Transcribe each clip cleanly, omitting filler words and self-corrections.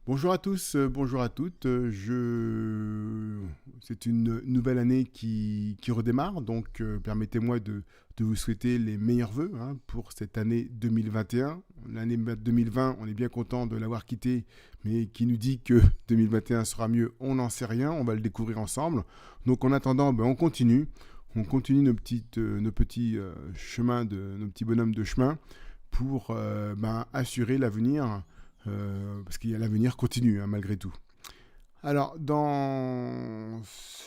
Bonjour à tous, bonjour à toutes. C'est une nouvelle année qui redémarre, donc permettez-moi de vous souhaiter les meilleurs vœux hein, pour cette année 2021. L'année 2020, on est bien content de l'avoir quittée, mais qui nous dit que 2021 sera mieux, on n'en sait rien, on va le découvrir ensemble. Donc en attendant, on continue. On continue nos petits chemins, nos petits bonhommes de chemin pour assurer l'avenir parce qu'il y a l'avenir continue hein, malgré tout. Alors,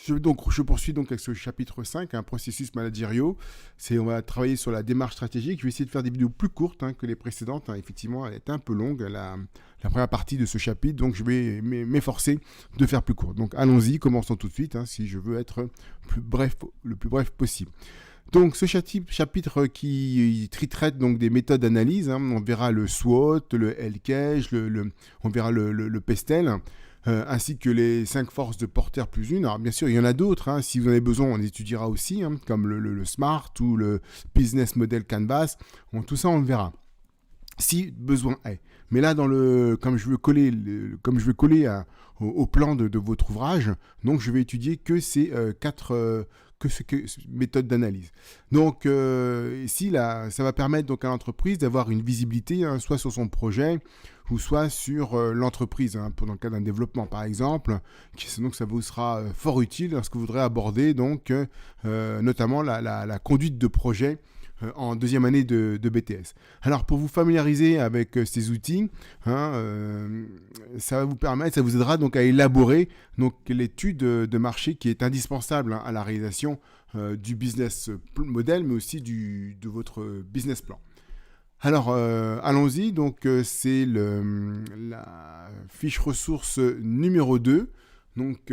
je poursuis donc avec ce chapitre 5, un processus managériaux. On va travailler sur la démarche stratégique. Je vais essayer de faire des vidéos plus courtes hein, que les précédentes. Hein. Effectivement, elle est un peu longue, la première partie de ce chapitre, donc je vais m'efforcer de faire plus court. Donc allons-y, commençons tout de suite, hein, si je veux être le plus bref possible. Donc ce chapitre qui traite donc des méthodes d'analyse, hein, on verra le SWOT, le LCAGE, on verra le PESTEL, ainsi que les 5 forces de Porter plus une. Alors bien sûr, il y en a d'autres, hein, si vous en avez besoin, on étudiera aussi, hein, comme le SMART ou le Business Model Canvas, tout ça on le verra, si besoin est. Mais là, comme je veux coller au plan de votre ouvrage, donc je vais étudier que ces 4 méthodes d'analyse. Donc ici, là, ça va permettre donc à l'entreprise d'avoir une visibilité, hein, soit sur son projet, ou soit sur l'entreprise, hein, dans le cas d'un développement par exemple. Donc ça vous sera fort utile lorsque vous voudrez aborder donc, notamment la conduite de projet en deuxième année de BTS. Alors pour vous familiariser avec ces outils, hein, ça vous aidera donc à élaborer donc l'étude de marché qui est indispensable hein, à la réalisation du business model, mais aussi de votre business plan. Alors allons-y, donc c'est la fiche ressource numéro 2, donc,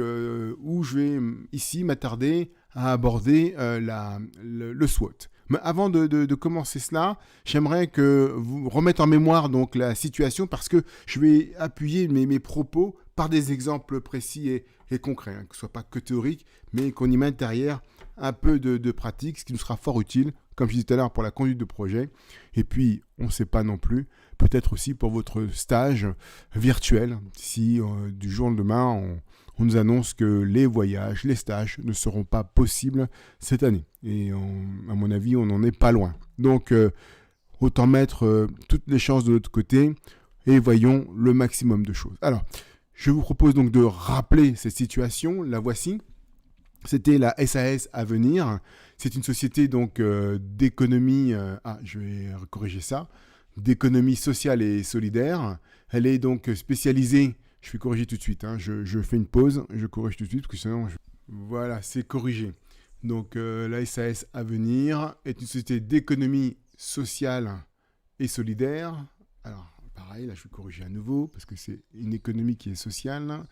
où je vais ici m'attarder à aborder le SWOT. Mais avant de commencer cela, j'aimerais que vous remettez en mémoire donc, la situation parce que je vais appuyer mes propos par des exemples précis et concrets, hein, que ce ne soit pas que théorique, mais qu'on y mette derrière un peu de pratique, ce qui nous sera fort utile, comme je disais tout à l'heure, pour la conduite de projet. Et puis, on ne sait pas non plus, peut-être aussi pour votre stage virtuel, si du jour au lendemain, on nous annonce que les voyages, les stages ne seront pas possibles cette année. Et à mon avis, on n'en est pas loin. Donc, autant mettre toutes les chances de notre côté et voyons le maximum de choses. Alors, je vous propose donc de rappeler cette situation. La voici. C'était la SAS Avenir. C'est une société donc d'économie. Je vais corriger ça. D'économie sociale et solidaire. Elle est donc spécialisée. Je vais corriger tout de suite. Hein. Je fais une pause. Je corrige tout de suite parce que sinon. Voilà, c'est corrigé. Donc la SAS Avenir est une société d'économie sociale et solidaire. Alors pareil, là je vais corriger à nouveau parce que c'est une économie qui est sociale.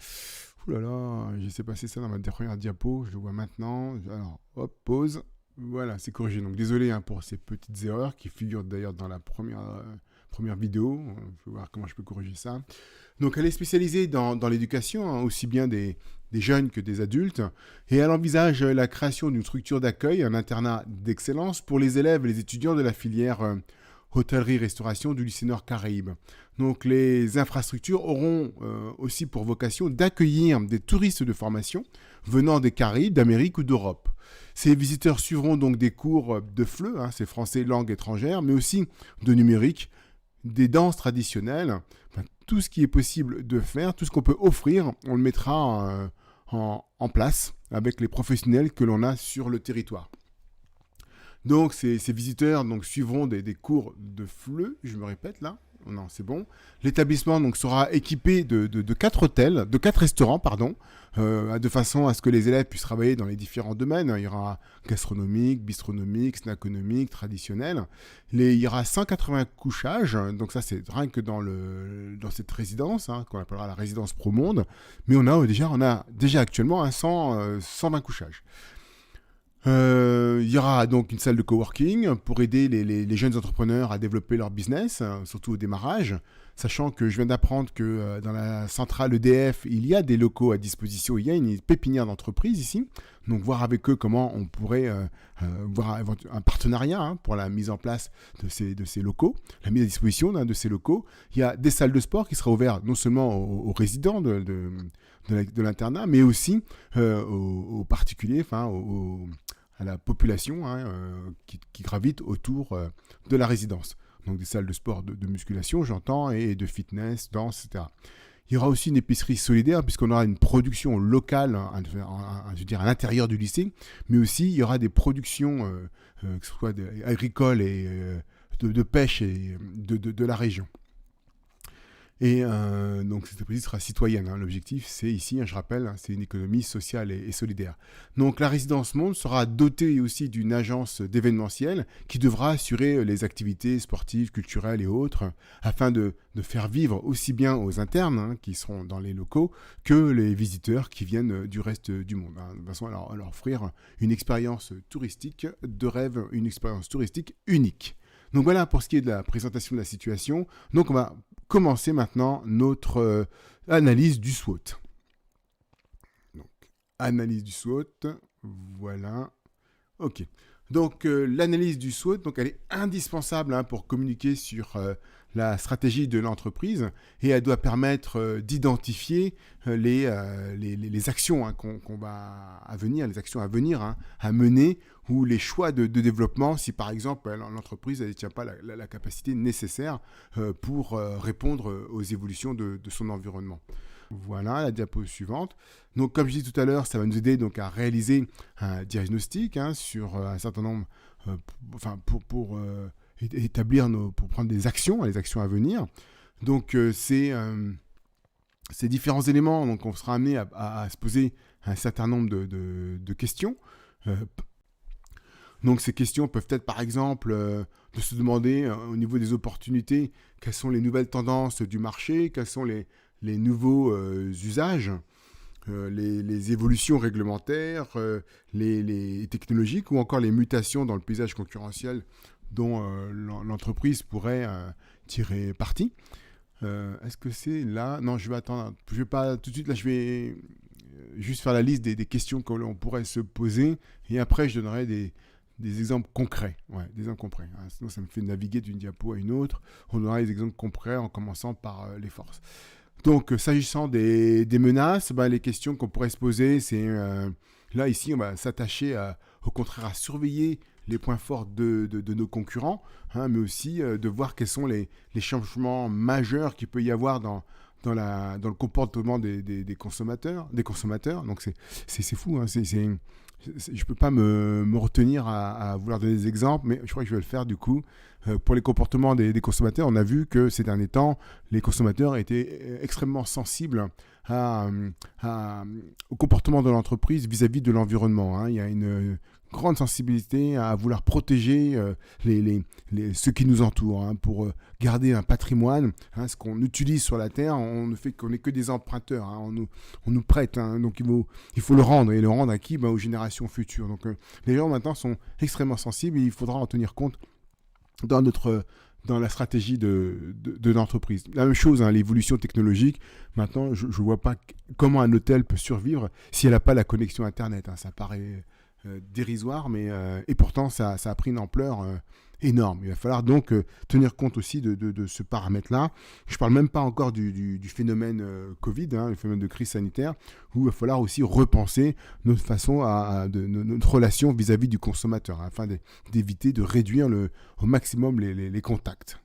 Ouh là là, j'ai laissé passer ça dans ma première diapo, je le vois maintenant. Alors hop, pause. Voilà, c'est corrigé. Donc désolé hein, pour ces petites erreurs qui figurent d'ailleurs dans la première vidéo. Je vais voir comment je peux corriger ça. Donc elle est spécialisée dans l'éducation, hein, aussi bien des jeunes que des adultes, et elle envisage la création d'une structure d'accueil, un internat d'excellence pour les élèves et les étudiants de la filière hôtellerie-restauration du lycée Nord Caraïbes. Donc les infrastructures auront aussi pour vocation d'accueillir des touristes de formation venant des Caraïbes, d'Amérique ou d'Europe. Ces visiteurs suivront donc des cours de FLE, hein, c'est français langue étrangère, mais aussi de numérique, des danses traditionnelles, tout ce qui est possible de faire, tout ce qu'on peut offrir, on le mettra en place avec les professionnels que l'on a sur le territoire. Donc ces visiteurs donc, suivront des cours de FLE, je me répète là, non c'est bon. L'établissement donc, sera équipé de 4 hôtels, de 4 restaurants, pardon, de façon à ce que les élèves puissent travailler dans les différents domaines. Il y aura gastronomique, bistronomique, snackonomique, traditionnel. Il y aura 180 couchages, donc ça c'est rien que dans cette résidence, hein, qu'on appellera la résidence Promonde, mais on a déjà actuellement 120 couchages. Il y aura donc une salle de coworking pour aider les jeunes entrepreneurs à développer leur business, surtout au démarrage. sachant que je viens d'apprendre que dans la centrale EDF, il y a des locaux à disposition, il y a une pépinière d'entreprise ici, donc voir avec eux comment on pourrait voir un partenariat pour la mise en place de ces locaux, la mise à disposition de ces locaux. Il y a des salles de sport qui seraient ouvertes non seulement aux résidents de l'internat, mais aussi aux particuliers, à la population qui gravite autour de la résidence. Donc des salles de sport de musculation, j'entends, et de fitness, danse, etc. Il y aura aussi une épicerie solidaire, puisqu'on aura une production locale, je veux dire, à l'intérieur du lycée, mais aussi il y aura des productions, que ce soit agricoles et de pêche et de la région. Et donc cette épicerie sera citoyenne. L'objectif, c'est ici, je rappelle, c'est une économie sociale et solidaire. Donc la résidence Monde sera dotée aussi d'une agence d'événementiel qui devra assurer les activités sportives, culturelles et autres, afin de faire vivre aussi bien aux internes qui seront dans les locaux que les visiteurs qui viennent du reste du monde. De façon à leur offrir une expérience touristique de rêve, une expérience touristique unique. Donc voilà pour ce qui est de la présentation de la situation. Donc on va commencer maintenant notre analyse du SWOT. Donc, analyse du SWOT, voilà. Ok. Donc l'analyse du SWOT, donc elle est indispensable pour communiquer sur la stratégie de l'entreprise et elle doit permettre d'identifier les actions qu'on va à venir, les actions à venir à mener ou les choix de développement si par exemple l'entreprise ne détient pas la capacité nécessaire pour répondre aux évolutions de son environnement. Voilà la diapo suivante. Donc, comme je disais tout à l'heure, ça va nous aider donc à réaliser un diagnostic sur un certain nombre, pour établir pour prendre les actions à venir. Donc, ces différents éléments, donc on sera amené à se poser un certain nombre de questions. Donc, ces questions peuvent être, par exemple, de se demander au niveau des opportunités, quelles sont les nouvelles tendances du marché, quels sont les nouveaux usages, les évolutions réglementaires, les technologiques ou encore les mutations dans le paysage concurrentiel dont l'entreprise pourrait tirer parti. Est-ce que c'est là ? Non, je vais attendre. Je vais pas tout de suite. Là, je vais juste faire la liste des questions que l'on pourrait se poser et après, je donnerai des exemples concrets. Ouais, des exemples concrets. Sinon, ça me fait naviguer d'une diapo à une autre. On donnera des exemples concrets en commençant par les forces. Donc, s'agissant des menaces, les questions qu'on pourrait se poser, c'est là, ici, on va s'attacher au contraire à surveiller les points forts de nos concurrents, mais aussi de voir quels sont les changements majeurs qu'il peut y avoir dans le comportement des consommateurs. Donc, c'est fou. Je ne peux pas me retenir à vouloir donner des exemples, mais je crois que je vais le faire du coup. Pour les comportements des consommateurs, on a vu que ces derniers temps, les consommateurs étaient extrêmement sensibles au comportement de l'entreprise vis-à-vis de l'environnement. Il y a une grande sensibilité à vouloir protéger ceux qui nous entourent pour garder un patrimoine. Ce qu'on utilise sur la Terre, on ne fait qu'on n'est que des emprunteurs. On nous prête. Donc il faut le rendre. Et le rendre à qui ? Aux générations futures. Donc les gens maintenant sont extrêmement sensibles et il faudra en tenir compte dans la stratégie de l'entreprise. La même chose, l'évolution technologique. Maintenant, je ne vois pas comment un hôtel peut survivre si elle n'a pas la connexion Internet. Ça paraît dérisoire, mais et pourtant, ça a pris une ampleur énorme. Il va falloir donc tenir compte aussi de ce paramètre-là. Je ne parle même pas encore du phénomène Covid, le phénomène de crise sanitaire, où il va falloir aussi repenser notre façon notre relation vis-à-vis du consommateur, afin d'éviter de réduire au maximum les contacts.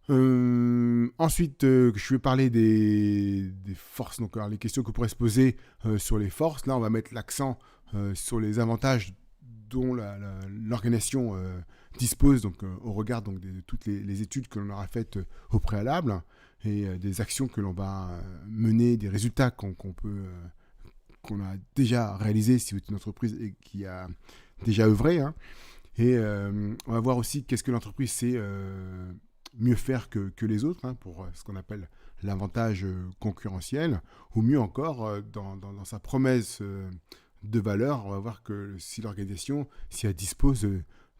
Ensuite, je vais parler des forces. Donc, alors, les questions que pourrait se poser sur les forces. Là, on va mettre l'accent sur les avantages dont l'organisation dispose au regard donc, de toutes les études que l'on aura faites au préalable et des actions que l'on va mener, des résultats qu'on a déjà réalisés si vous êtes une entreprise qui a déjà œuvré. Et on va voir aussi qu'est-ce que l'entreprise sait mieux faire que les autres pour ce qu'on appelle l'avantage concurrentiel, ou mieux encore dans sa promesse de valeur. On va voir que si l'organisation, si elle dispose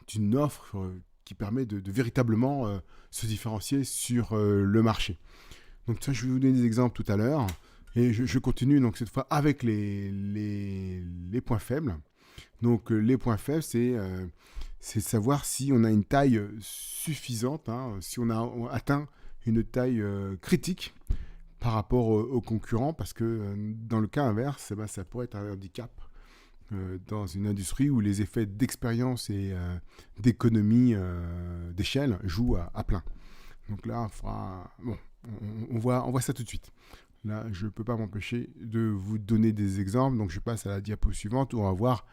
d'une offre qui permet de véritablement se différencier sur le marché. Donc ça, je vais vous donner des exemples tout à l'heure. Et je continue donc cette fois avec les points faibles. Donc les points faibles, c'est de savoir si on a une taille suffisante, hein, si on a atteint une taille critique par rapport aux concurrents, parce que dans le cas inverse, ça pourrait être un handicap dans une industrie où les effets d'expérience et d'économie d'échelle jouent à plein. Donc là, on voit ça tout de suite. Là, je ne peux pas m'empêcher de vous donner des exemples. Donc je passe à la diapo suivante où on va voir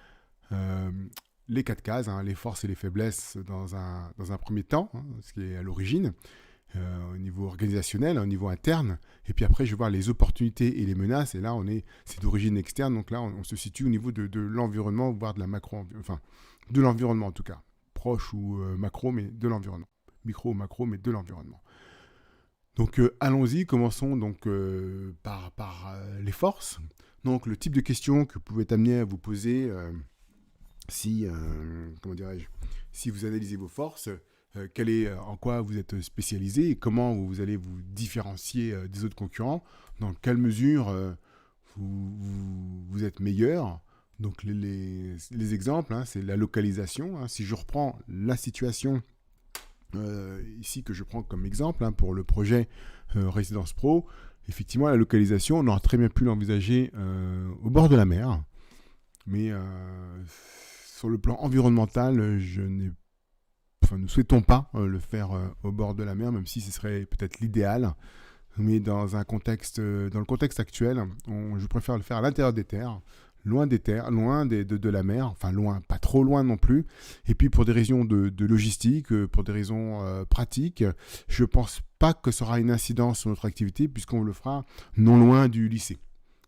les 4 cases, hein, les forces et les faiblesses dans un premier temps, hein, ce qui est à l'origine, au niveau organisationnel, au niveau interne. Et puis après, je vais voir les opportunités et les menaces. Et là, c'est d'origine externe. Donc là, on se situe au niveau de l'environnement, voire de la de l'environnement en tout cas. Proche ou macro, mais de l'environnement. Micro ou macro, mais de l'environnement. Donc allons-y, commençons donc par les forces. Donc le type de questions que vous pouvez être amené à vous poser si vous analysez vos forces, en quoi vous êtes spécialisé et comment vous allez vous différencier des autres concurrents, dans quelle mesure vous êtes meilleur. Donc les exemples, hein, c'est la localisation. Hein. Si je reprends la situation ici que je prends comme exemple hein, pour le projet Résidence Pro, effectivement la localisation, on aurait très bien pu l'envisager au bord de la mer, mais sur le plan environnemental, nous ne souhaitons pas le faire au bord de la mer, même si ce serait peut-être l'idéal, mais dans le contexte actuel, je préfère le faire à l'intérieur des terres, loin des terres, loin de la mer, enfin loin, pas trop loin non plus. Et puis pour des raisons de logistique, pour des raisons pratiques, je ne pense pas que ça aura une incidence sur notre activité puisqu'on le fera non loin du lycée.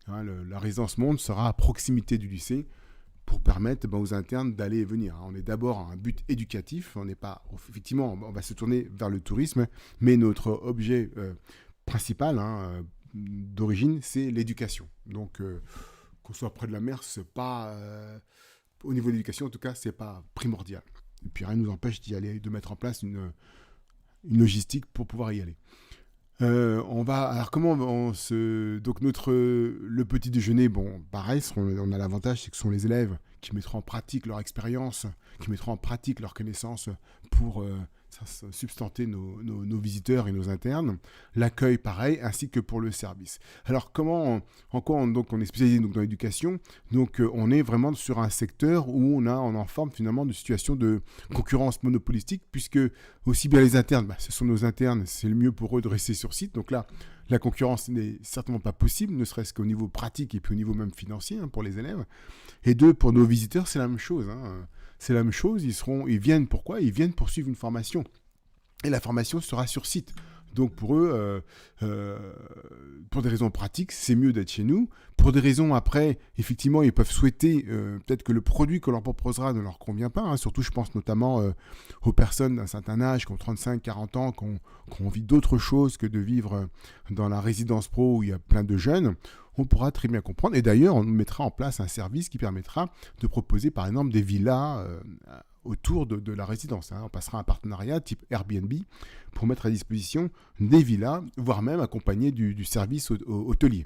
Hein, la résidence Monde sera à proximité du lycée pour permettre aux internes d'aller et venir. On est d'abord à un but éducatif, effectivement, on va se tourner vers le tourisme, mais notre objet principal d'origine, c'est l'éducation. Donc qu'on soit près de la mer, c'est pas au niveau de l'éducation en tout cas, c'est pas primordial. Et puis rien ne nous empêche d'y aller, de mettre en place une logistique pour pouvoir y aller. Alors comment donc le petit déjeuner, bon, pareil, on a l'avantage, c'est que ce sont les élèves qui mettront en pratique leur expérience, qui mettront en pratique leurs connaissances pour substanter nos visiteurs et nos internes. L'accueil, pareil, ainsi que pour le service. Alors en quoi on est spécialisé donc, dans l'éducation. Donc on est vraiment sur un secteur où on en forme finalement de situation de concurrence monopolistique, puisque aussi bien les internes, ce sont nos internes, c'est le mieux pour eux de rester sur site. Donc là, la concurrence n'est certainement pas possible, ne serait-ce qu'au niveau pratique et puis au niveau même financier pour les élèves. Et pour nos visiteurs, c'est la même chose. C'est la même chose, ils viennent pourquoi ? Ils viennent pour suivre une formation. Et la formation sera sur site. Donc pour eux, pour des raisons pratiques, c'est mieux d'être chez nous. Pour des raisons après, effectivement, ils peuvent souhaiter peut-être que le produit qu'on leur proposera ne leur convient pas. Surtout, je pense notamment aux personnes d'un certain âge, qui ont 35-40 ans, qui ont envie d'autre chose que de vivre dans la résidence pro où il y a plein de jeunes. On pourra très bien comprendre. Et d'ailleurs, on mettra en place un service qui permettra de proposer, par exemple, des villas autour de la résidence. On passera un partenariat type Airbnb pour mettre à disposition des villas, voire même accompagné du service hôtelier.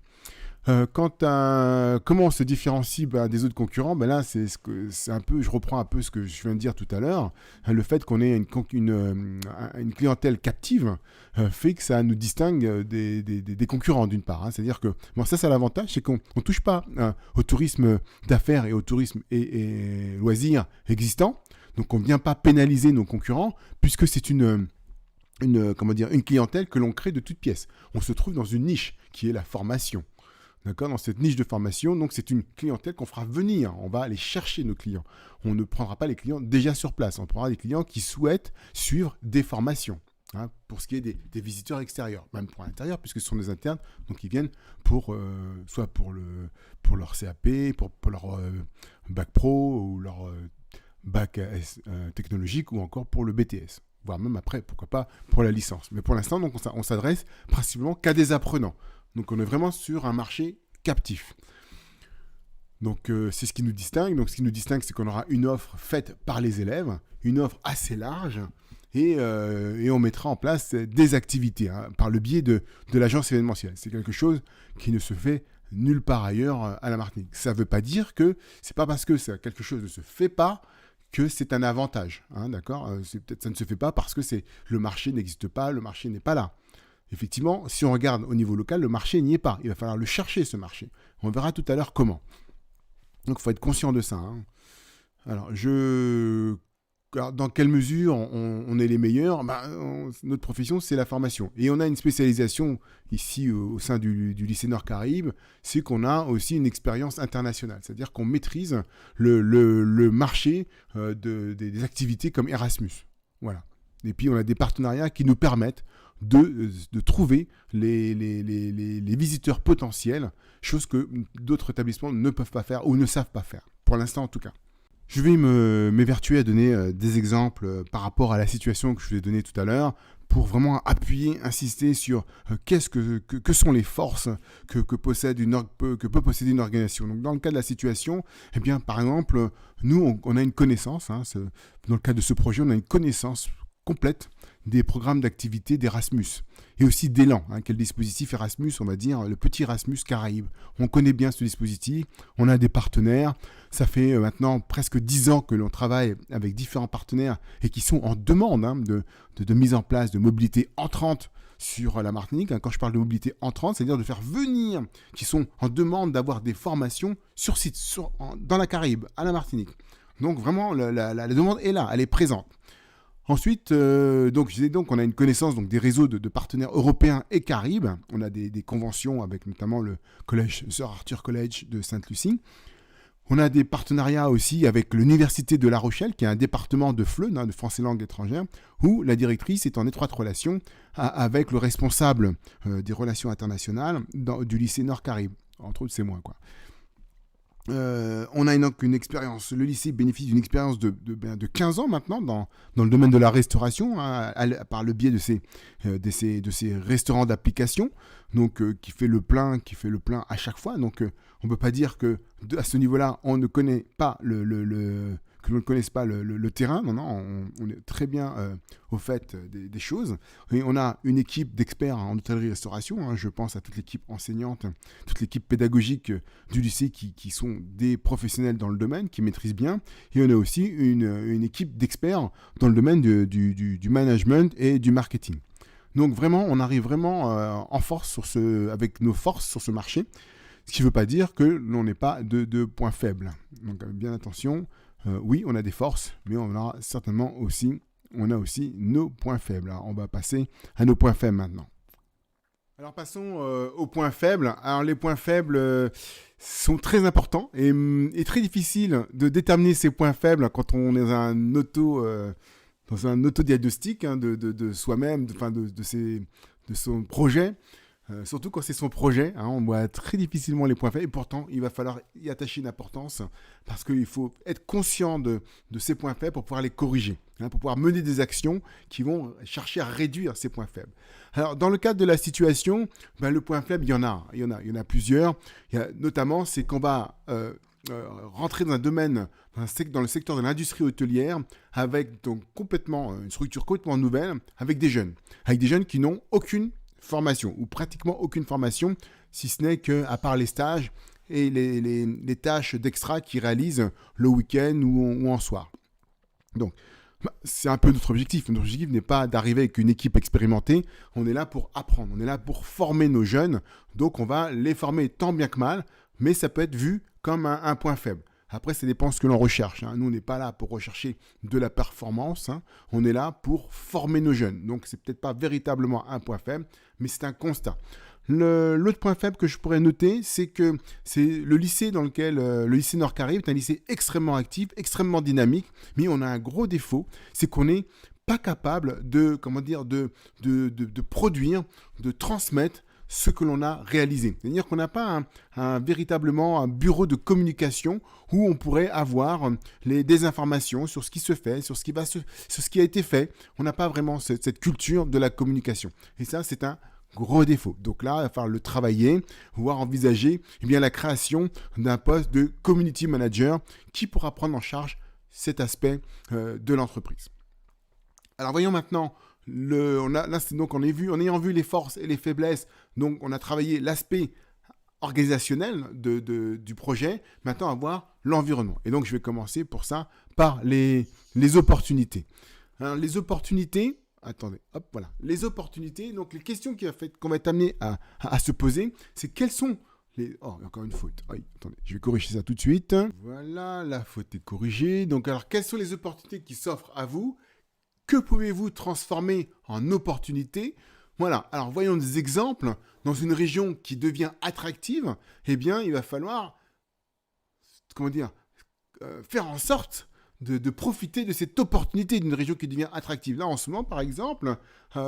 Quant à comment on se différencie des autres concurrents, là c'est un peu, je reprends un peu ce que je viens de dire tout à l'heure. Le fait qu'on ait une clientèle captive fait que ça nous distingue des concurrents d'une part. C'est-à-dire que ça c'est l'avantage, c'est qu'on ne touche pas au tourisme d'affaires et au tourisme et loisirs existants. Donc on ne vient pas pénaliser nos concurrents puisque c'est une clientèle que l'on crée de toutes pièces. On se trouve dans une niche qui est la formation. D'accord, dans cette niche de formation, donc c'est une clientèle qu'on fera venir. On va aller chercher nos clients. On ne prendra pas les clients déjà sur place. On prendra des clients qui souhaitent suivre des formations. Pour ce qui est des visiteurs extérieurs, même pour l'intérieur, puisque ce sont des internes, donc ils viennent soit pour leur CAP, pour leur bac pro ou leur bac technologique ou encore pour le BTS, voire même après, pourquoi pas, pour la licence. Mais pour l'instant, donc, on s'adresse principalement qu'à des apprenants. Donc on est vraiment sur un marché captif. Donc c'est ce qui nous distingue. Donc ce qui nous distingue, c'est qu'on aura une offre faite par les élèves, une offre assez large, et on mettra en place des activités par le biais de l'agence événementielle. C'est quelque chose qui ne se fait nulle part ailleurs à la Martinique. Ça ne veut pas dire que c'est pas parce que quelque chose ne se fait pas que c'est un avantage. D'accord, peut-être ça ne se fait pas parce que le marché n'existe pas, le marché n'est pas là. Effectivement, si on regarde au niveau local, le marché n'y est pas. Il va falloir le chercher, ce marché. On verra tout à l'heure comment. Donc, il faut être conscient de ça. Alors, dans quelle mesure on est les meilleurs? Notre profession, c'est la formation. Et on a une spécialisation ici au sein du lycée Nord-Caraïbes, c'est qu'on a aussi une expérience internationale. C'est-à-dire qu'on maîtrise le marché des activités comme Erasmus. Voilà. Et puis, on a des partenariats qui nous permettent de trouver les visiteurs potentiels, chose que d'autres établissements ne peuvent pas faire ou ne savent pas faire, pour l'instant en tout cas. Je vais m'évertuer à donner des exemples par rapport à la situation que je vous ai donnée tout à l'heure, pour vraiment appuyer, insister sur que sont les forces que peut posséder une organisation. Donc, dans le cas de la situation, eh bien, par exemple, nous, on a une connaissance, dans le cadre de ce projet, on a une connaissance complète des programmes d'activité d'Erasmus et aussi d'Élan, qui est le dispositif Erasmus, on va dire le petit Erasmus Caraïbes. On connaît bien ce dispositif, on a des partenaires, ça fait maintenant presque 10 ans que l'on travaille avec différents partenaires et qui sont en demande de mise en place de mobilité entrante sur la Martinique. Quand je parle de mobilité entrante, c'est-à-dire de faire venir, qui sont en demande d'avoir des formations sur site, dans la Caraïbe, à la Martinique. Donc vraiment, la demande est là, elle est présente. Ensuite, on a une connaissance des réseaux de partenaires européens et caribes. On a des conventions avec notamment le collège Sir Arthur College de Sainte-Lucie. On a des partenariats aussi avec l'Université de La Rochelle, qui est un département de FLE, de français langue étrangère, où la directrice est en étroite relation avec le responsable des relations internationales du lycée Nord-Caraïbes. Entre autres, c'est moi, quoi. On a une expérience, le lycée bénéficie d'une expérience de 15 ans maintenant dans le domaine de la restauration, par le biais de ces restaurants d'application, donc qui fait le plein à chaque fois. Donc on ne peut pas dire que à ce niveau-là, on ne connaît pas que l'on ne connaisse pas le terrain. Non, on est très bien au fait des choses. Et on a une équipe d'experts en hôtellerie-restauration. Je pense à toute l'équipe enseignante, toute l'équipe pédagogique du lycée qui sont des professionnels dans le domaine, qui maîtrisent bien. Et on a aussi une équipe d'experts dans le domaine du management et du marketing. Donc vraiment, on arrive vraiment en force avec nos forces sur ce marché. Ce qui ne veut pas dire que l'on n'ait pas de points faibles. Donc bien attention. Oui, on a des forces, mais on a aussi nos points faibles. Alors, on va passer à nos points faibles maintenant. Alors passons aux points faibles. Alors les points faibles sont très importants et très difficiles de déterminer ces points faibles quand on est dans un autodiagnostic de soi-même, de son projet. Surtout quand c'est son projet, on voit très difficilement les points faibles et pourtant il va falloir y attacher une importance parce qu'il faut être conscient de ces points faibles pour pouvoir les corriger, pour pouvoir mener des actions qui vont chercher à réduire ces points faibles. Alors dans le cadre de la situation, le point faible, il y en a plusieurs. Notamment, c'est qu'on va rentrer dans un domaine, dans le secteur de l'industrie hôtelière avec donc une structure complètement nouvelle avec des jeunes qui n'ont aucune formation ou pratiquement aucune formation, si ce n'est qu'à part les stages et les tâches d'extra qu'ils réalisent le week-end ou en soir. Donc, c'est un peu notre objectif. Notre objectif n'est pas d'arriver avec une équipe expérimentée. On est là pour apprendre, on est là pour former nos jeunes. Donc, on va les former tant bien que mal, mais ça peut être vu comme un point faible. Après, ça dépend de ce que l'on recherche. Nous, on n'est pas là pour rechercher de la performance. On est là pour former nos jeunes. Donc, c'est peut-être pas véritablement un point faible, mais c'est un constat. L'autre point faible que je pourrais noter, c'est que c'est le lycée dans lequel le lycée Nord-Caraïbes est un lycée extrêmement actif, extrêmement dynamique, mais on a un gros défaut, c'est qu'on n'est pas capable de produire, de transmettre ce que l'on a réalisé. C'est-à-dire qu'on n'a pas véritablement un bureau de communication où on pourrait avoir des informations sur ce qui se fait, sur ce qui a été fait. On n'a pas vraiment cette culture de la communication. Et ça, c'est un gros défaut. Donc là, il va falloir le travailler, voire envisager la création d'un poste de community manager qui pourra prendre en charge cet aspect de l'entreprise. Alors voyons maintenant, en ayant vu les forces et les faiblesses, donc on a travaillé l'aspect organisationnel du projet. Maintenant, on va voir l'environnement. Et donc, je vais commencer pour ça par les opportunités. Alors, les opportunités, attendez, hop, voilà. Les opportunités, donc les questions qu'on va être amené à se poser, c'est quelles sont les... Oh, il y a encore une faute. Oui, attendez, je vais corriger ça tout de suite. Voilà, la faute est corrigée. Donc, alors, quelles sont les opportunités qui s'offrent à vous? Que pouvez-vous transformer en opportunités? Voilà, alors voyons des exemples. Dans une région qui devient attractive, eh bien, il va falloir, faire en sorte de profiter de cette opportunité d'une région qui devient attractive. Là, en ce moment, par exemple,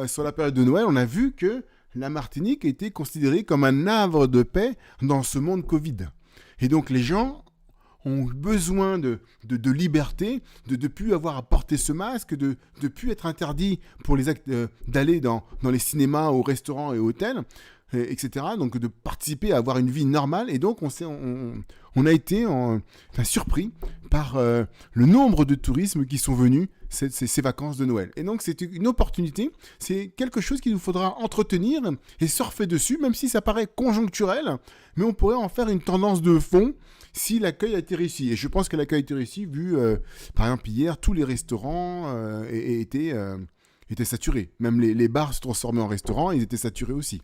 sur la période de Noël, on a vu que la Martinique était considérée comme un havre de paix dans ce monde Covid. Et donc, les gens ont besoin de liberté, de ne plus avoir à porter ce masque, de ne plus être interdit pour d'aller dans les cinémas, aux restaurants et aux hôtels, etc. Donc de participer à avoir une vie normale. Et donc on a été surpris par le nombre de touristes qui sont venus ces vacances de Noël. Et donc c'est une opportunité, c'est quelque chose qu'il nous faudra entretenir et surfer dessus, même si ça paraît conjoncturel, mais on pourrait en faire une tendance de fond si l'accueil a été réussi. Et je pense que l'accueil a été réussi, vu, par exemple, hier, tous les restaurants étaient saturés. Même les bars se transformaient en restaurants, ils étaient saturés aussi.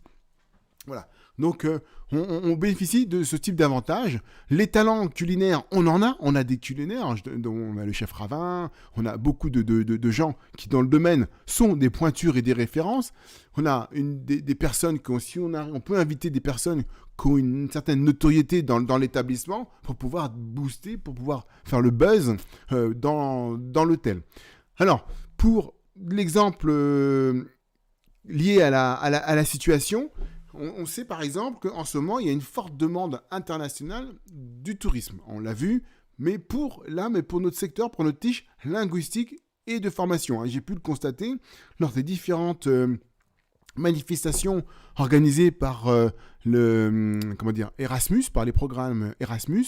Voilà. Donc, on bénéficie de ce type d'avantage. Les talents culinaires, on en a. On a des culinaires. On a le chef Ravin. On a beaucoup de gens qui, dans le domaine, sont des pointures et des références. On a des personnes on peut inviter des personnes qui ont une certaine notoriété dans l'établissement pour pouvoir booster, pour pouvoir faire le buzz dans l'hôtel. Alors, pour l'exemple lié à la situation, on sait par exemple qu'en ce moment, il y a une forte demande internationale du tourisme. On l'a vu, mais pour notre secteur, pour notre niche linguistique et de formation. J'ai pu le constater lors des différentes manifestations organisées par Erasmus, par les programmes Erasmus.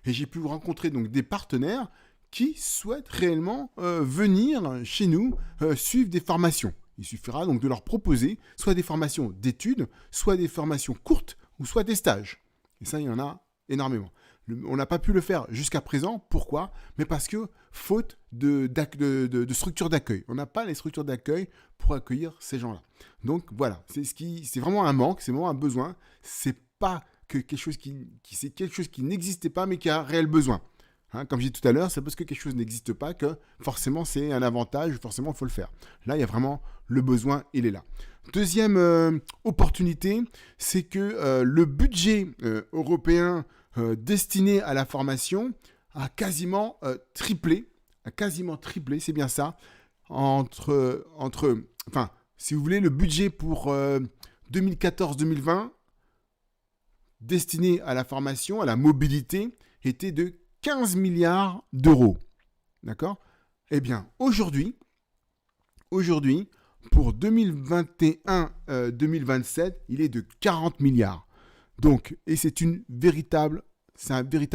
Et j'ai pu rencontrer donc des partenaires qui souhaitent réellement venir chez nous suivre des formations. Il suffira donc de leur proposer soit des formations d'études, soit des formations courtes, ou soit des stages. Et ça, il y en a énormément. On n'a pas pu le faire jusqu'à présent. Pourquoi? Mais parce que faute de structures d'accueil. On n'a pas les structures d'accueil pour accueillir ces gens-là. Donc voilà, c'est vraiment un manque, c'est vraiment un besoin. C'est pas que quelque chose c'est quelque chose qui n'existait pas, mais qui a un réel besoin. Comme j'ai dit tout à l'heure, c'est parce que quelque chose n'existe pas que forcément c'est un avantage, forcément il faut le faire. Là, il y a vraiment le besoin, il est là. Deuxième opportunité, c'est que le budget européen destiné à la formation a quasiment triplé, c'est bien ça, si vous voulez, le budget pour 2014-2020 destiné à la formation, à la mobilité, était de 15 milliards d'euros. D'accord? Eh bien, aujourd'hui, pour 2021-2027, il est de 40 milliards. Donc, et c'est un véritable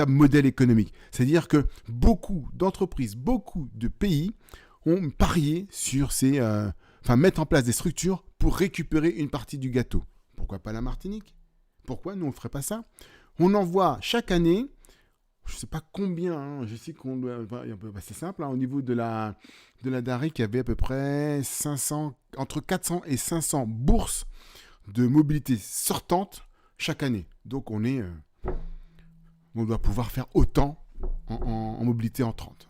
modèle économique. C'est-à-dire que beaucoup d'entreprises, beaucoup de pays ont parié sur mettre en place des structures pour récupérer une partie du gâteau. Pourquoi pas la Martinique? Pourquoi nous on ne ferait pas ça? On envoie chaque année, je ne sais pas combien, je sais qu'on doit... c'est simple, au niveau de la DAREC, il y avait à peu près entre 400 et 500 bourses de mobilité sortantes chaque année. Donc on doit pouvoir faire autant en mobilité entrante.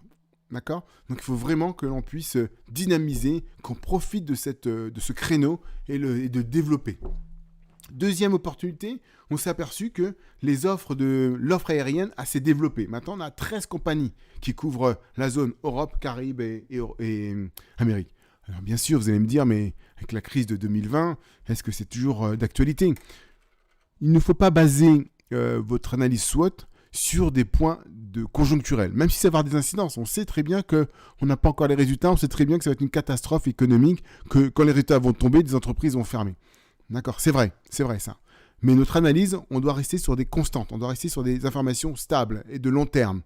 D'accord? Donc il faut vraiment que l'on puisse dynamiser, qu'on profite de ce créneau et de développer. Deuxième opportunité, on s'est aperçu que l'offre aérienne a s'est développée. Maintenant, on a 13 compagnies qui couvrent la zone Europe, Caraïbes et Amérique. Alors bien sûr, vous allez me dire, mais avec la crise de 2020, est-ce que c'est toujours d'actualité? Il ne faut pas baser votre analyse SWOT sur des points conjoncturels, même si ça va avoir des incidences. On sait très bien qu'on n'a pas encore les résultats, on sait très bien que ça va être une catastrophe économique, que quand les résultats vont tomber, des entreprises vont fermer. D'accord, c'est vrai ça. Mais notre analyse, on doit rester sur des constantes, on doit rester sur des informations stables et de long terme.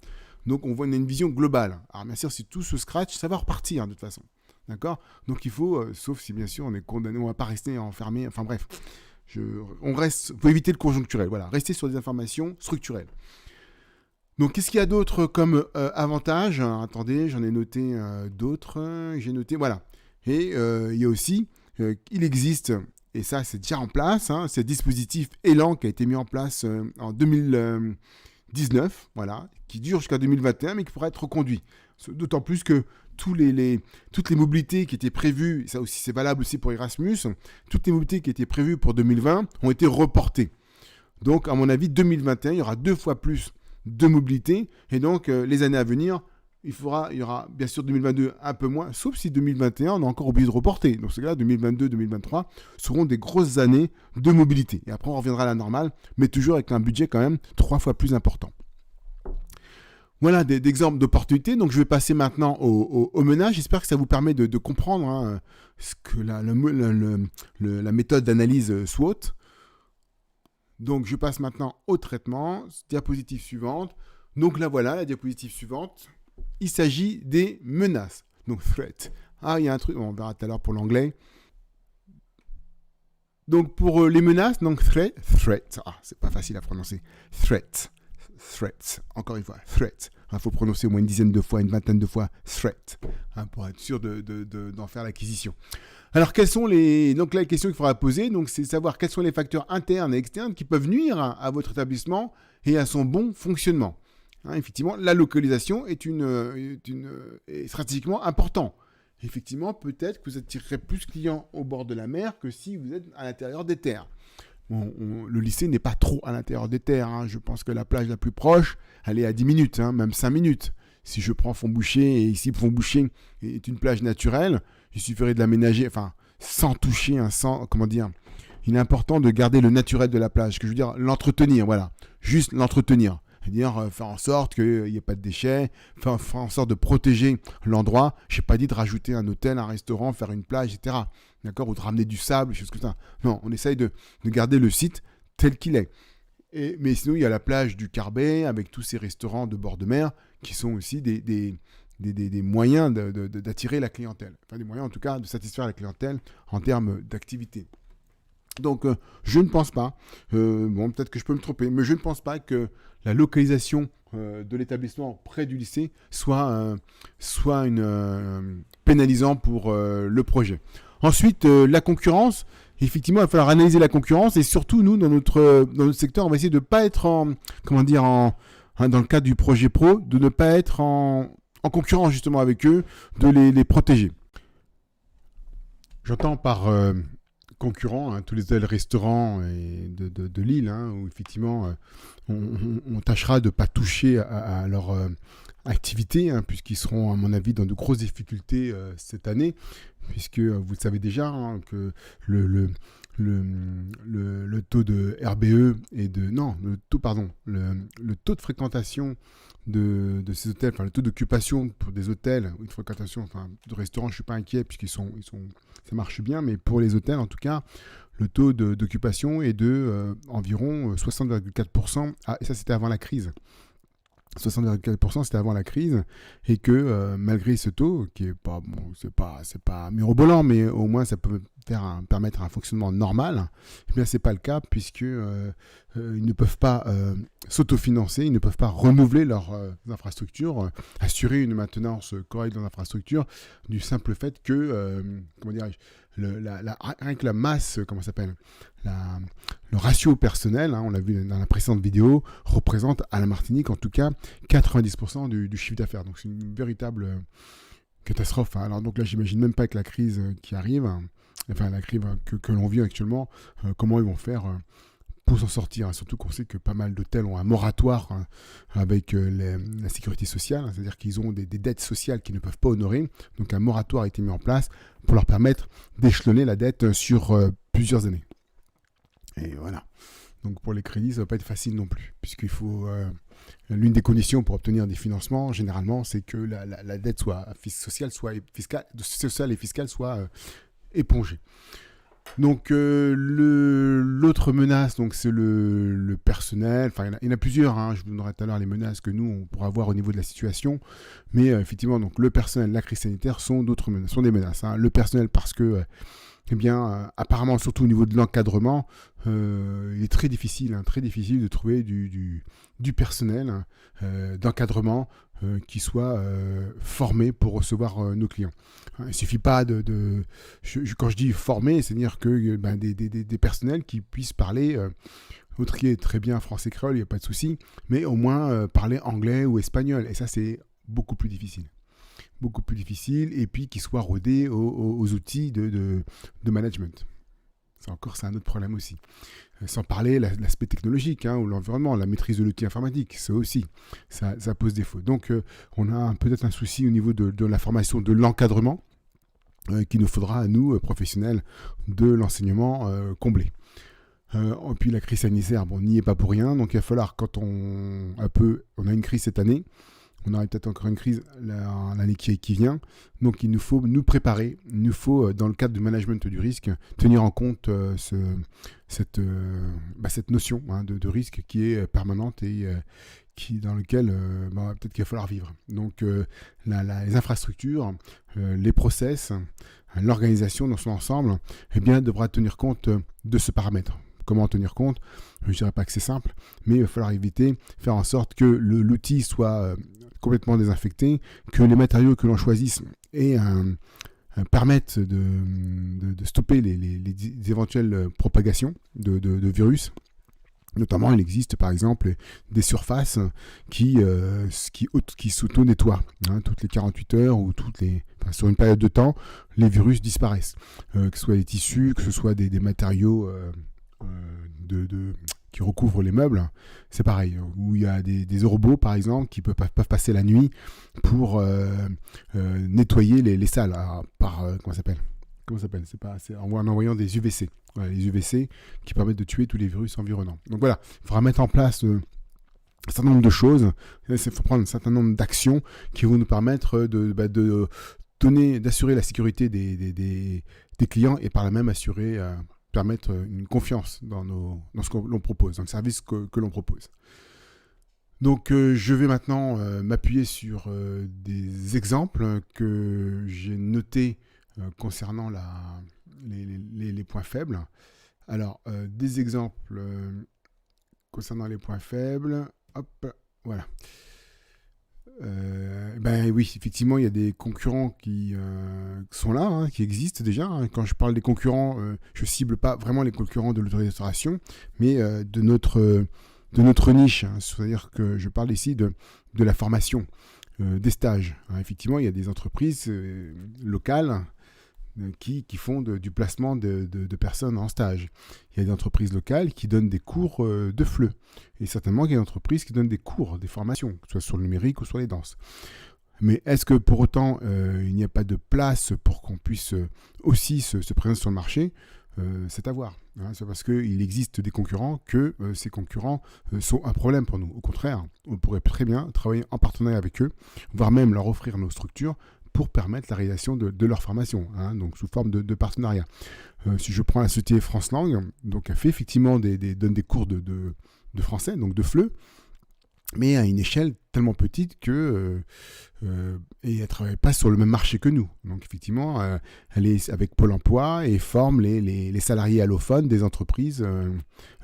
Donc on a une vision globale. Alors bien sûr, si tout se scratch, ça va repartir de toute façon. D'accord ? Donc il faut, sauf si bien sûr on est condamné, on ne va pas rester enfermé, enfin bref, faut éviter le conjoncturel, voilà, rester sur des informations structurelles. Donc qu'est-ce qu'il y a d'autre comme avantage ? Attendez, j'en ai noté d'autres, j'ai noté, voilà. Et il y a aussi, il existe, et ça c'est déjà en place, ce dispositif Élan qui a été mis en place en 2019, voilà, qui dure jusqu'à 2021, mais qui pourra être reconduit. D'autant plus que toutes les mobilités qui étaient prévues, ça aussi c'est valable aussi pour Erasmus, toutes les mobilités qui étaient prévues pour 2020 ont été reportées. Donc à mon avis, 2021, il y aura 2 fois plus de mobilité, et donc les années à venir, il y aura bien sûr 2022 un peu moins, sauf si 2021 on a encore oublié de reporter. Donc ce cas-là, 2022-2023 seront des grosses années de mobilité. Et après on reviendra à la normale, mais toujours avec un budget quand même 3 fois plus important. Voilà des exemples d'opportunités. Donc je vais passer maintenant au MENA. J'espère que ça vous permet de comprendre ce que la méthode d'analyse SWOT. Donc je passe maintenant au traitement. Diapositive suivante. Donc là voilà, la diapositive suivante. Il s'agit des menaces. Donc threat. Il y a un truc, on verra tout à l'heure pour l'anglais. Donc pour les menaces, donc threat. C'est pas facile à prononcer. Threats. Encore une fois, threat. Il faut prononcer au moins une dizaine de fois, une vingtaine de fois threat, pour être sûr d'en faire l'acquisition. Alors, donc la question qu'il faudra poser, donc, c'est savoir quels sont les facteurs internes et externes qui peuvent nuire à votre établissement et à son bon fonctionnement. Effectivement, la localisation est est stratégiquement important. Effectivement, peut-être que vous attirerez plus de clients au bord de la mer que si vous êtes à l'intérieur des terres. Le lycée n'est pas trop à l'intérieur des terres. Je pense que la plage la plus proche, elle est à 10 minutes, même 5 minutes. Si je prends Fontboucher, et ici Fontboucher est une plage naturelle, il suffirait de l'aménager, sans toucher, il est important de garder le naturel de la plage, que je veux dire l'entretenir, voilà, juste l'entretenir. C'est-à-dire faire en sorte qu'il n'y ait pas de déchets, faire en sorte de protéger l'endroit. Je n'ai pas dit de rajouter un hôtel, un restaurant, faire une plage, etc. D'accord ? Ou de ramener du sable, des choses comme ça. Non, on essaye de garder le site tel qu'il est. Mais sinon, il y a la plage du Carbet avec tous ces restaurants de bord de mer qui sont aussi des moyens d'attirer la clientèle. Enfin, des moyens en tout cas de satisfaire la clientèle en termes d'activité. Donc, je ne pense pas, peut-être que je peux me tromper, mais je ne pense pas que la localisation de l'établissement près du lycée soit pénalisant pour le projet. Ensuite, la concurrence. Effectivement, il va falloir analyser la concurrence et surtout, nous, dans notre secteur, on va essayer de ne pas être dans le cadre du projet pro, de ne pas être en concurrence justement avec eux, de les protéger. J'entends par concurrents, tous les hôtels restaurants de Lille, où effectivement on tâchera de ne pas toucher à leur activité, puisqu'ils seront à mon avis dans de grosses difficultés cette année, puisque vous le savez déjà que le taux de RBE et le taux de fréquentation de ces hôtels, le taux d'occupation pour des hôtels ou de fréquentation, de restaurants, je ne suis pas inquiet puisqu'ils sont, ça marche bien, mais pour les hôtels en tout cas, le taux d'occupation est de environ 60,4%. Et ça c'était avant la crise. 60,4% c'était avant la crise, et que malgré ce taux qui est pas c'est pas mirobolant, mais au moins ça peut permettre un fonctionnement normal, eh bien c'est pas le cas, puisque ils ne peuvent pas s'autofinancer, ils ne peuvent pas renouveler leurs infrastructures, assurer une maintenance correcte dans l'infrastructure, du simple fait que rien que la masse, le ratio personnel, on l'a vu dans la précédente vidéo, représente à la Martinique en tout cas 90% du chiffre d'affaires. Donc c'est une véritable catastrophe. Alors donc là, j'imagine même pas avec la crise qui arrive, la crise que l'on vit actuellement, comment ils vont faire pour s'en sortir. Surtout qu'on sait que pas mal d'hôtels ont un moratoire avec la sécurité sociale, c'est-à-dire qu'ils ont des dettes sociales qu'ils ne peuvent pas honorer. Donc un moratoire a été mis en place pour leur permettre d'échelonner la dette sur plusieurs années. Et voilà. Donc pour les crédits, ça ne va pas être facile non plus, puisqu'il faut l'une des conditions pour obtenir des financements, généralement, c'est que la dette sociale et fiscale soit épongée. Donc l'autre menace, donc c'est le personnel. Enfin, il y en a plusieurs. Hein. Je vous donnerai tout à l'heure les menaces que nous on pourra avoir au niveau de la situation. Mais effectivement, donc le personnel, la crise sanitaire sont d'autres menaces, sont des menaces. Hein. Le personnel parce que eh bien, apparemment, surtout au niveau de l'encadrement, il est très difficile de trouver du personnel d'encadrement qui soit formé pour recevoir nos clients. Il ne suffit pas quand je dis formé, c'est-à-dire que des personnels qui puissent parler, autrier très bien français créole, il n'y a pas de souci, mais au moins parler anglais ou espagnol. Et ça, c'est beaucoup plus difficile. Beaucoup plus difficile, et puis qui soit rodé aux outils de management. C'est un autre problème aussi. Sans parler l'aspect technologique, hein, ou l'environnement, la maîtrise de l'outil informatique, ça aussi, ça pose défaut. Donc on a peut-être un souci au niveau de la formation, de l'encadrement, qu'il nous faudra à nous, professionnels de l'enseignement, combler. Et puis la crise sanitaire, on n'y est pas pour rien, donc il va falloir, quand on a une crise cette année, on aura peut-être encore une crise l'année qui vient. Donc il nous faut nous préparer. Il nous faut, dans le cadre du management du risque, tenir en compte cette notion de risque qui est permanente et dans lequel peut-être qu'il va falloir vivre. Donc les infrastructures, les process, l'organisation dans son ensemble, devra tenir compte de ce paramètre. Comment en tenir compte? Je ne dirais pas que c'est simple, mais il va falloir faire en sorte que l'outil soit complètement désinfecté, que les matériaux que l'on choisisse permettent de stopper les éventuelles propagations de virus. Notamment, il existe par exemple des surfaces qui s'auto-nettoient. Toutes les 48 heures ou sur une période de temps, les virus disparaissent. Que ce soit des tissus, que ce soit des matériaux qui recouvrent les meubles, c'est pareil. Où il y a des robots, par exemple, qui peuvent passer la nuit pour nettoyer les salles comment ça s'appelle c'est en envoyant des UVC. Voilà, les UVC qui permettent de tuer tous les virus environnants. Donc voilà, il faudra mettre en place un certain nombre de choses. Il faut prendre un certain nombre d'actions qui vont nous permettre d'assurer la sécurité des clients et par là même permettre une confiance dans ce que l'on propose, dans le service que l'on propose. Donc je vais maintenant m'appuyer sur des exemples que j'ai notés concernant les points faibles. Alors, des exemples concernant les points faibles. Hop, voilà. Oui, effectivement, il y a des concurrents qui sont là, qui existent déjà. Quand je parle des concurrents, je cible pas vraiment les concurrents de l'autorisation, mais de notre niche. C'est-à-dire que je parle ici de la formation, des stages. Effectivement, il y a des entreprises locales qui font du placement de personnes en stage. Il y a des entreprises locales qui donnent des cours de FLE. Et certainement, il y a des entreprises qui donnent des cours, des formations, que ce soit sur le numérique ou sur les danses. Mais est-ce que pour autant, il n'y a pas de place pour qu'on puisse aussi se présenter sur le marché? C'est à voir. C'est parce qu'il existe des concurrents que ces concurrents sont un problème pour nous. Au contraire, on pourrait très bien travailler en partenariat avec eux, voire même leur offrir nos structures pour permettre la réalisation de leur formation, donc sous forme de partenariat. Si je prends la société France Langue, donc elle fait effectivement donne des cours de français, donc de FLE, mais à une échelle tellement petite que et elle ne travaille pas sur le même marché que nous. Donc effectivement, elle est avec Pôle emploi et forme les salariés allophones des entreprises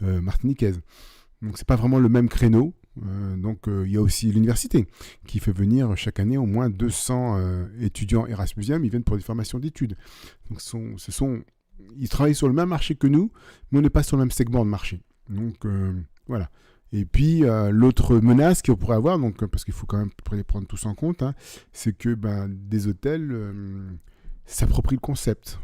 martiniquaises. Donc c'est pas vraiment le même créneau. Donc il y a aussi l'université qui fait venir chaque année au moins 200 étudiants Erasmusiens. Ils viennent pour des formations d'études. Donc ils travaillent sur le même marché que nous, mais on n'est pas sur le même segment de marché. Donc voilà. Et puis l'autre menace qu'on pourrait avoir, donc, parce qu'il faut quand même les prendre tous en compte, c'est que des hôtels s'approprient le concept.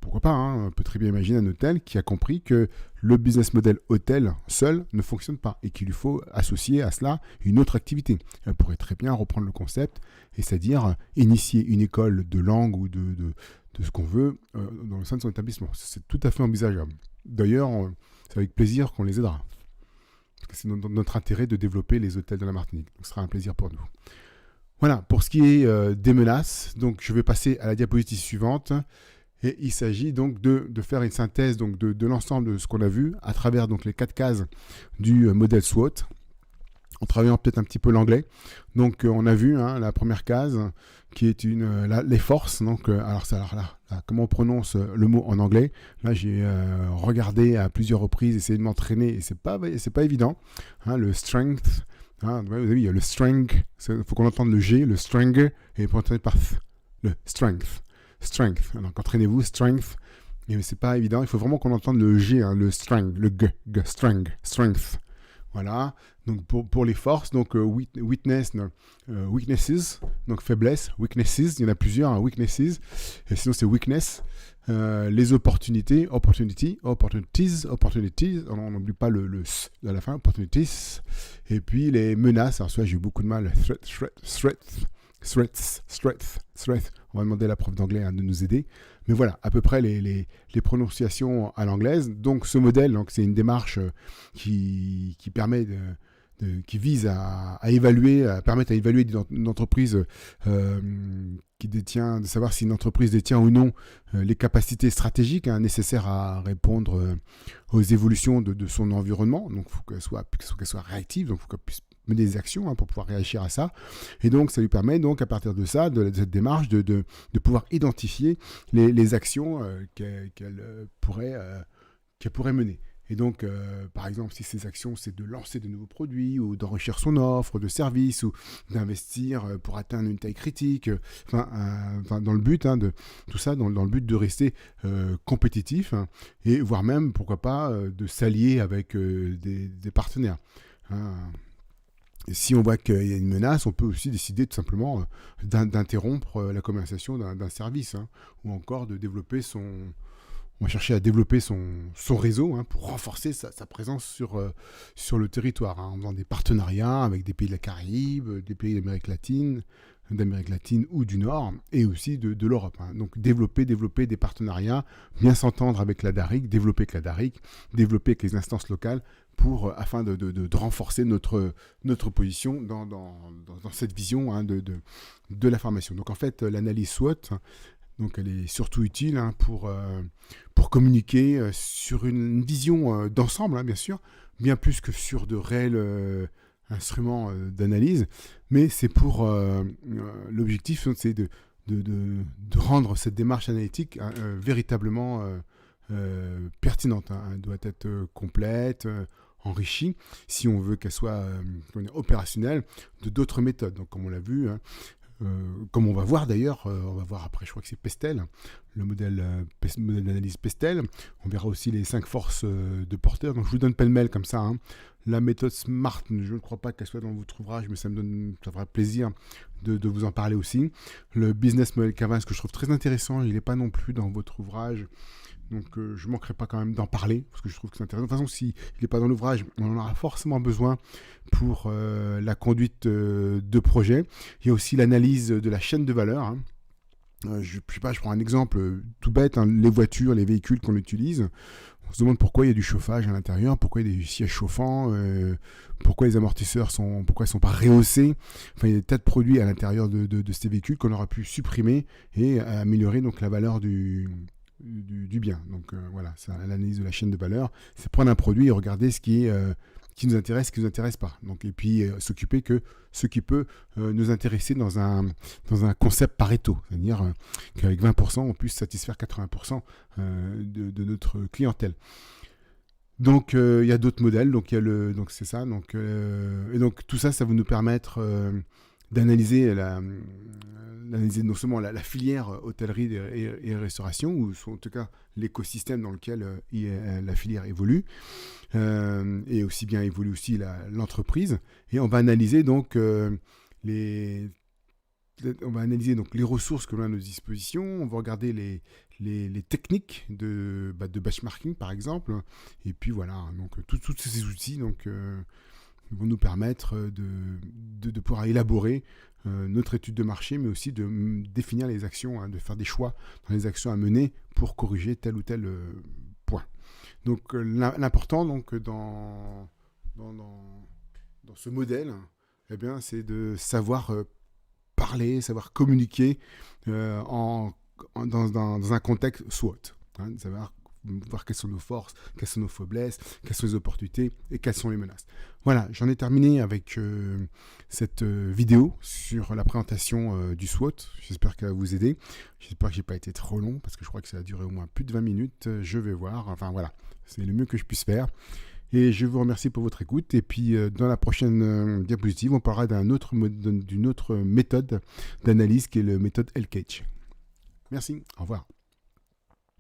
Pourquoi pas, on peut très bien imaginer un hôtel qui a compris que le business model hôtel seul ne fonctionne pas et qu'il lui faut associer à cela une autre activité. Elle pourrait très bien reprendre le concept, et c'est-à-dire initier une école de langue ou de ce qu'on veut dans le sein de son établissement. C'est tout à fait envisageable. D'ailleurs, c'est avec plaisir qu'on les aidera. Parce que c'est notre intérêt de développer les hôtels de la Martinique. Donc ce sera un plaisir pour nous. Voilà, pour ce qui est des menaces, donc je vais passer à la diapositive suivante. Et il s'agit donc de faire une synthèse donc de l'ensemble de ce qu'on a vu à travers donc les 4 cases du modèle SWOT, en travaillant peut-être un petit peu l'anglais. Donc on a vu la première case qui est les forces. Donc alors là, comment on prononce le mot en anglais? Là j'ai regardé à plusieurs reprises, essayé de m'entraîner et c'est pas évident. Le strength. Oui, il y a le strength. Il faut qu'on entende le G, le strength, et pour entendre par le strength. Strength. Donc entraînez-vous, strength. Et c'est pas évident. Il faut vraiment qu'on entende le G, le strength, le G, strength. Voilà. Donc pour les forces, donc weaknesses, donc faiblesse, weaknesses, il y en a plusieurs, weaknesses. Et sinon c'est weakness. Les opportunités, opportunities. On n'oublie pas le s à la fin, opportunities. Et puis les menaces. Alors, j'ai eu beaucoup de mal. Threats. On va demander à la prof d'anglais de nous aider. Mais voilà, à peu près les prononciations à l'anglaise. Donc ce modèle, donc, c'est une démarche qui permet qui vise à permettre à évaluer une entreprise de savoir si une entreprise détient ou non les capacités stratégiques nécessaires à répondre aux évolutions de son environnement. Donc il faut qu'elle soit réactive, donc il faut qu'elle puisse mener des actions pour pouvoir réagir à ça. Et donc ça lui permet donc à partir de ça, de cette démarche, de pouvoir identifier les actions qu'elle pourrait mener. Et donc, par exemple, si ces actions, c'est de lancer de nouveaux produits ou d'enrichir son offre de service ou d'investir pour atteindre une taille critique, dans le but de tout ça, dans le but de rester compétitif et voire même, pourquoi pas, de s'allier avec des partenaires. Si on voit qu'il y a une menace, on peut aussi décider tout simplement d'interrompre la commercialisation d'un service ou encore de développer on va chercher à développer son réseau pour renforcer sa présence sur le territoire, en faisant des partenariats avec des pays de la Caraïbe, des pays d'Amérique latine ou du Nord, et aussi de l'Europe. Donc développer des partenariats, bien s'entendre avec la DARIC, développer avec la DARIC, développer avec les instances locales, afin de renforcer notre position dans cette vision de la formation. Donc en fait, l'analyse SWOT, donc elle est surtout utile pour communiquer sur une vision d'ensemble, bien sûr, bien plus que sur de réels instruments d'analyse, mais c'est pour l'objectif, c'est de rendre cette démarche analytique véritablement pertinente. Elle doit être complète, enrichie, si on veut qu'elle soit opérationnelle de d'autres méthodes. Donc comme on l'a vu, comme on va voir d'ailleurs, on va voir après, je crois que c'est Pestel, le modèle d'analyse Pestel. On verra aussi les 5 forces de Porter. Donc je vous donne pêle-mêle comme ça. La méthode SMART, je ne crois pas qu'elle soit dans votre ouvrage, mais ça fera plaisir de vous en parler aussi. Le Business Model Canvas, que je trouve très intéressant, il n'est pas non plus dans votre ouvrage. Donc je ne manquerai pas quand même d'en parler, parce que je trouve que c'est intéressant. De toute façon, s'il n'est pas dans l'ouvrage, on en aura forcément besoin pour la conduite de projet. Il y a aussi l'analyse de la chaîne de valeur. Je sais pas, je prends un exemple tout bête, les voitures, les véhicules qu'on utilise. On se demande pourquoi il y a du chauffage à l'intérieur, pourquoi il y a des sièges chauffants, pourquoi les amortisseurs sont pas rehaussés. Enfin, il y a des tas de produits à l'intérieur de ces véhicules qu'on aurait pu supprimer et améliorer donc la valeur du bien. Donc voilà, c'est l'analyse de la chaîne de valeur. C'est prendre un produit et regarder ce qui nous intéresse, ce qui ne nous intéresse pas. Donc, et puis s'occuper que ce qui peut nous intéresser dans un concept Pareto, c'est-à-dire qu'avec 20%, on puisse satisfaire 80% de notre clientèle. Donc il y a d'autres modèles, donc c'est ça. Et donc tout ça, ça va nous permettre d'analyser non seulement la filière hôtellerie et restauration, ou en tout cas l'écosystème dans lequel la filière évolue, et aussi bien évolue aussi l'entreprise. Et on va analyser donc les ressources que l'on a à nos dispositions. On va regarder les techniques de benchmarking, par exemple. Et puis voilà, donc tous ces outils vont nous permettre de pouvoir élaborer notre étude de marché, mais aussi de définir les actions, de faire des choix dans les actions à mener pour corriger tel ou tel point. Donc l'important dans ce modèle, eh bien, c'est de savoir parler, savoir communiquer en dans un contexte SWOT. Hein, de savoir voir quelles sont nos forces, quelles sont nos faiblesses, quelles sont les opportunités et quelles sont les menaces. Voilà, j'en ai terminé avec cette vidéo sur la présentation du SWOT. J'espère qu'elle va vous aider. J'espère que je n'ai pas été trop long parce que je crois que ça a duré au moins plus de 20 minutes. Je vais voir. Enfin voilà, c'est le mieux que je puisse faire. Et je vous remercie pour votre écoute. Et puis, dans la prochaine diapositive, on parlera d'une autre méthode d'analyse qui est la méthode LCAGE. Merci, au revoir.